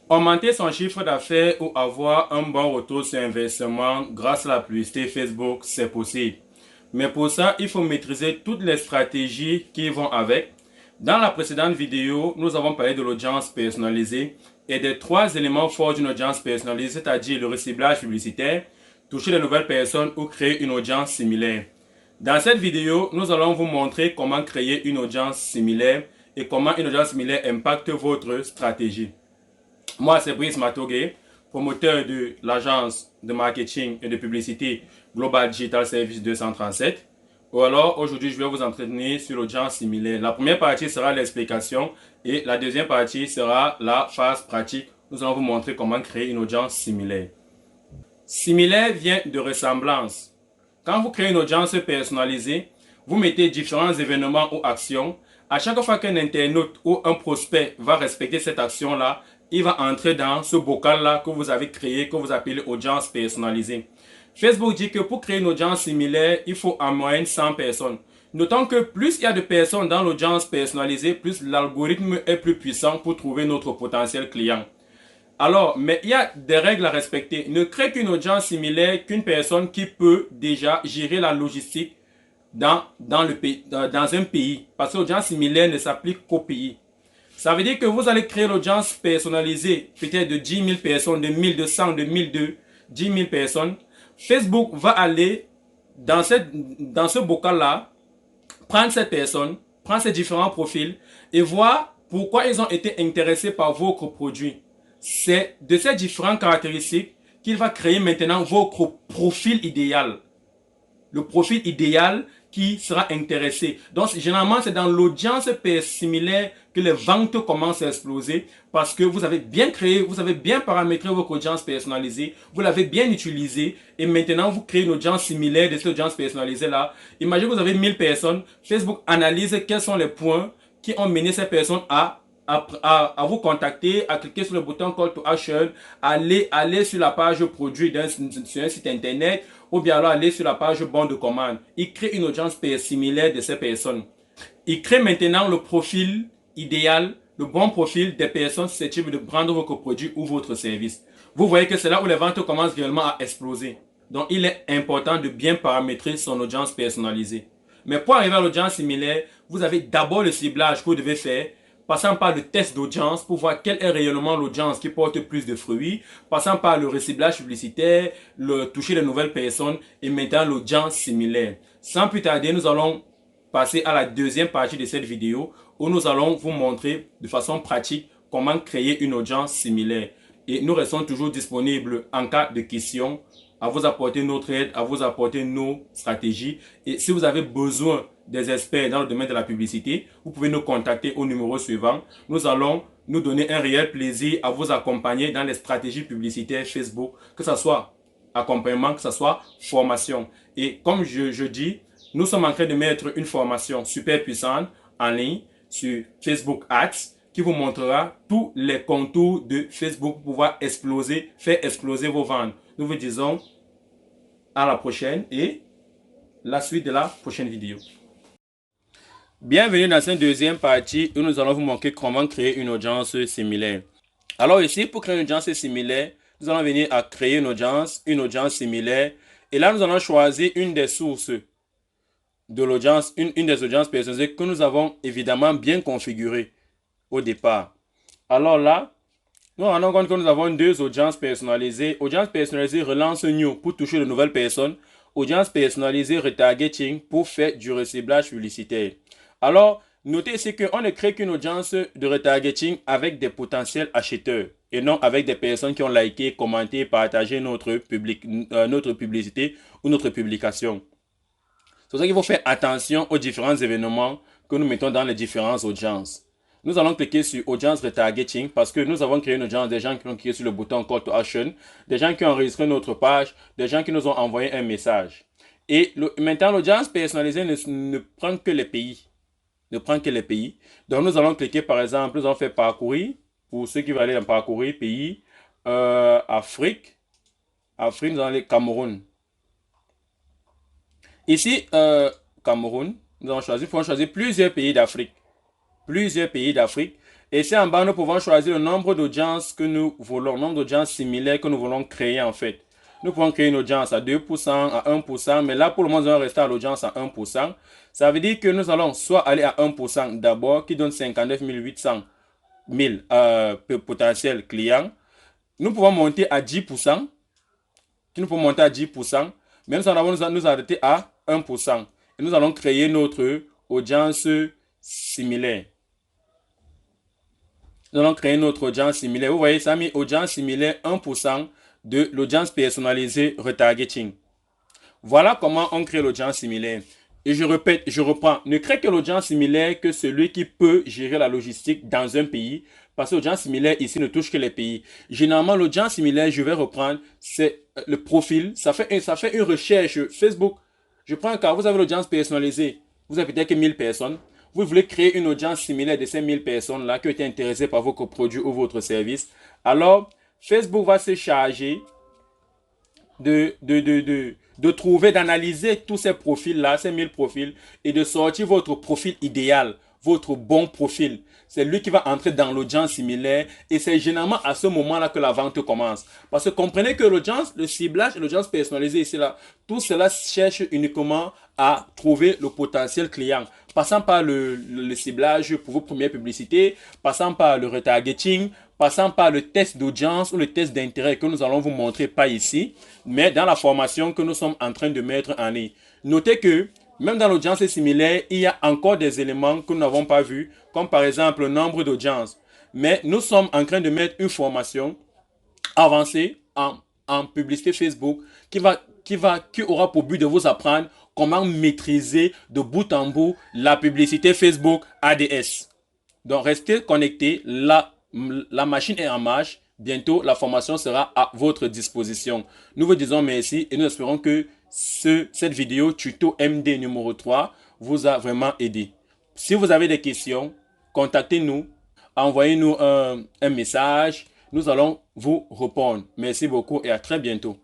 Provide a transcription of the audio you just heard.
Augmenter son chiffre d'affaires ou avoir un bon retour sur investissement grâce à la publicité Facebook, c'est possible. Mais pour ça, il faut maîtriser toutes les stratégies qui vont avec. Dans la précédente vidéo, nous avons parlé de l'audience personnalisée et des trois éléments forts d'une audience personnalisée, c'est-à-dire le reciblage publicitaire, toucher de nouvelles personnes ou créer une audience similaire. Dans cette vidéo, nous allons vous montrer comment créer une audience similaire et comment une audience similaire impacte votre stratégie. Moi, c'est Brice Matogué, promoteur de l'agence de marketing et de publicité Global Digital Service 237. Ou alors, aujourd'hui, je vais vous entretenir sur l'audience similaire. La première partie sera l'explication et la deuxième partie sera la phase pratique. Nous allons vous montrer comment créer une audience similaire. Similaire vient de ressemblance. Quand vous créez une audience personnalisée, vous mettez différents événements ou actions. À chaque fois qu'un internaute ou un prospect va respecter cette action-là, il va entrer dans ce bocal-là que vous avez créé, que vous appelez audience personnalisée. Facebook dit que pour créer une audience similaire, il faut en moyenne 100 personnes. Notons que plus il y a de personnes dans l'audience personnalisée, plus l'algorithme est plus puissant pour trouver notre potentiel client. Alors, mais il y a des règles à respecter. Ne crée qu'une audience similaire qu'une personne qui peut déjà gérer la logistique dans un pays. Parce que l'audience similaire ne s'applique qu'au pays. Ça veut dire que vous allez créer l'audience personnalisée, peut-être de 10 000 personnes, de 1200, de 1002, 10 000 personnes. Facebook va aller dans ce bocal-là, prendre cette personne, prendre ces différents profils et voir pourquoi ils ont été intéressés par votre produit. C'est de ces différentes caractéristiques qu'il va créer maintenant votre profil idéal. Le profil idéal qui sera intéressé. Donc, généralement, c'est dans l'audience similaire que les ventes commencent à exploser parce que vous avez bien créé, vous avez bien paramétré votre audience personnalisée, vous l'avez bien utilisée et maintenant, vous créez une audience similaire de cette audience personnalisée-là. Imaginez que vous avez 1000 personnes, Facebook analyse quels sont les points qui ont mené ces personnes à vous contacter, à cliquer sur le bouton Call to Action, aller sur la page produit sur un site internet ou bien alors aller sur la page bon de commande. Il crée une audience similaire de ces personnes. Il crée maintenant le profil idéal, le bon profil des personnes susceptibles de prendre votre produit ou votre service. Vous voyez que c'est là où les ventes commencent réellement à exploser. Donc, il est important de bien paramétrer son audience personnalisée. Mais pour arriver à l'audience similaire, vous avez d'abord le ciblage que vous devez faire, passant par le test d'audience pour voir quelle est réellement l'audience qui porte plus de fruits, passant par le reciblage publicitaire, le toucher de nouvelles personnes et maintenant l'audience similaire. Sans plus tarder, nous allons passer à la deuxième partie de cette vidéo où nous allons vous montrer de façon pratique comment créer une audience similaire. Et nous restons toujours disponibles en cas de questions, à vous apporter notre aide, à vous apporter nos stratégies. Et si vous avez besoin des experts dans le domaine de la publicité, vous pouvez nous contacter au numéro suivant. Nous allons nous donner un réel plaisir à vous accompagner dans les stratégies publicitaires Facebook, que ce soit accompagnement, que ce soit formation. Et comme je dis, nous sommes en train de mettre une formation super puissante en ligne sur Facebook Ads qui vous montrera tous les contours de Facebook pour pouvoir faire exploser vos ventes. Nous vous disons à la prochaine et la suite de la prochaine vidéo. Bienvenue dans cette deuxième partie où nous allons vous montrer comment créer une audience similaire. Alors ici, pour créer une audience similaire, nous allons venir à créer une audience similaire. Et là, nous allons choisir une des sources de l'audience, une des audiences personnalisées que nous avons évidemment bien configurées au départ. Alors là, nous rendons compte que nous avons deux audiences personnalisées. Audience personnalisée relance new pour toucher de nouvelles personnes. Audience personnalisée retargeting pour faire du reciblage publicitaire. Alors, notez ici qu'on ne crée qu'une audience de retargeting avec des potentiels acheteurs et non avec des personnes qui ont liké, commenté, partagé notre publicité ou notre publication. C'est pour ça qu'il faut faire attention aux différents événements que nous mettons dans les différentes audiences. Nous allons cliquer sur Audience Retargeting parce que nous avons créé une audience des gens qui ont cliqué sur le bouton Call to Action, des gens qui ont enregistré notre page, des gens qui nous ont envoyé un message. Et maintenant, l'audience personnalisée ne prend que les pays. Ne prend que les pays. Donc, nous allons cliquer, par exemple, nous allons faire parcourir, pour ceux qui veulent aller dans parcourir, pays, Afrique, nous allons aller Cameroun. Ici, Cameroun, nous allons choisir, il faut choisir plusieurs pays d'Afrique. Plusieurs pays d'Afrique. Et ici en bas, nous pouvons choisir le nombre d'audiences que nous voulons, le nombre d'audiences similaires que nous voulons créer en fait. Nous pouvons créer une audience à 2%, à 1%, mais là pour le moment, nous allons rester à l'audience à 1%. Ça veut dire que nous allons soit aller à 1% d'abord, qui donne 59 800 potentiels clients. Nous pouvons monter à 10%, nous pouvons monter à 10%, mais nous allons nous arrêter à 1%. Et nous allons créer notre audience similaire. Nous allons créer notre audience similaire. Vous voyez, ça a mis audience similaire 1% de l'audience personnalisée retargeting. Voilà comment on crée l'audience similaire. Et je répète, je reprends. Ne crée que l'audience similaire que celui qui peut gérer la logistique dans un pays. Parce que l'audience similaire ici ne touche que les pays. Généralement, l'audience similaire, je vais reprendre, c'est le profil. Ça fait une recherche Facebook. Je prends un cas, vous avez l'audience personnalisée. Vous avez peut-être que 1000 personnes. Vous voulez créer une audience similaire de ces 1000 personnes-là qui ont été intéressées par votre produit ou votre service. Alors, Facebook va se charger de trouver, d'analyser tous ces profils-là, ces 1000 profils, et de sortir votre profil idéal, votre bon profil. C'est lui qui va entrer dans l'audience similaire et c'est généralement à ce moment-là que la vente commence. Parce que comprenez que l'audience, le ciblage et l'audience personnalisée ici, là, tout cela cherche uniquement à trouver le potentiel client. Passant par le ciblage pour vos premières publicités, passant par le retargeting, passant par le test d'audience ou le test d'intérêt que nous allons vous montrer pas ici, mais dans la formation que nous sommes en train de mettre en ligne. Notez que même dans l'audience similaire, il y a encore des éléments que nous n'avons pas vus, comme par exemple le nombre d'audiences. Mais nous sommes en train de mettre une formation avancée en publicité Facebook qui aura pour but de vous apprendre comment maîtriser de bout en bout la publicité Facebook ADS. Donc restez connectés, la machine est en marche. Bientôt, la formation sera à votre disposition. Nous vous disons merci et nous espérons que cette vidéo tuto MD numéro 3 vous a vraiment aidé. Si vous avez des questions, contactez-nous, envoyez-nous un message. Nous allons vous répondre. Merci beaucoup et à très bientôt.